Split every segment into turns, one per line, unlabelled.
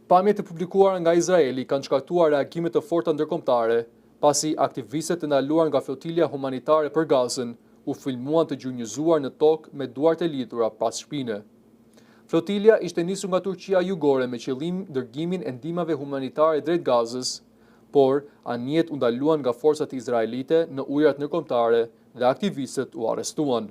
Pamjet e publikuara nga Izraeli kanë shkaktuar reagime të forta ndërkombëtare, pasi aktivistët e ndaluar nga flotilja humanitare për Gazën u filmuan të gjunjëzuar në tokë me duart e lidhura pas shpine. Flotilja ishte nisur nga Turqia jugore me qëllim dërgimin e ndihmave humanitare drejt Gazës, por anijet u ndaluan nga forcat izraelite në ujërat ndërkombëtare dhe aktivistët u arrestuan.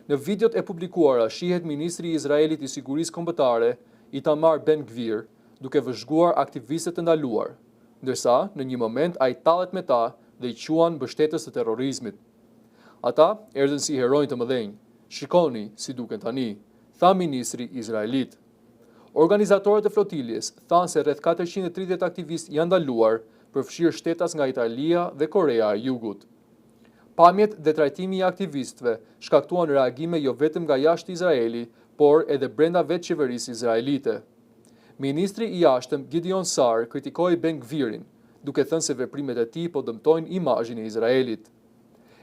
Në videot e publikuara shihet ministri i Izraelit i sigurisë kombëtare, Itamar Ben-Gvir, duke vëzhguar aktivistët e ndaluar, ndërsa në një moment ai tallet me ta dhe i quan mbështetës të terrorizmit. Ata erdhën si heronj të mëdhenj. Shikoni si duken tani, tha ministri izraelit. Organizatorët e flotiljes thanë se rreth 430 aktivistë janë ndaluar, përfshirë shtetas nga Italia dhe Korea e Jugut. Pamjet dhe trajtimi i aktivistëve shkaktuan reagime jo vetëm nga jashtë Izraeli, por edhe brenda vetë qeverisë izraelite. Ministri i jashtëm Gideon Sar kritikoi Ben-Gvirin, duke thënë se veprimet e tij po dëmtojnë imazhin e Izraelit.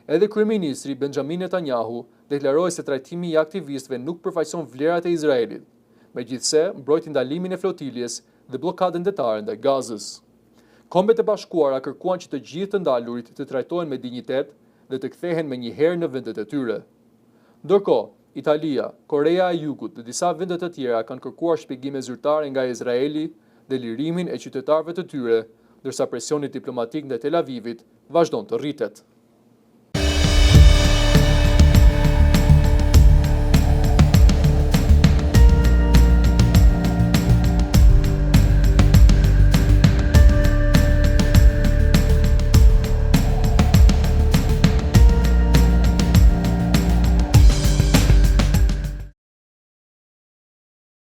Edhe kryeministri Benjamin Netanyahu deklaroi se trajtimi i aktivistëve nuk përfaqëson vlerat e Izraelit, megjithse mbrojti ndalimin e flotiljes dhe bllokadën detare ndaj Gazës. Kombet e Bashkuara kërkuan që të gjithë të ndalurit të trajtohen me dinjitet dhe të kthehen menjëherë në vendet e tyre. Ndërkohë, Italia, Korea e Jugut dhe disa vende të tjera kanë kërkuar shpjegime zyrtare nga Izraeli dhe lirimin e qytetarëve të tyre, ndërsa presioni diplomatik ndaj Tel Avivit vazhdon të rritet.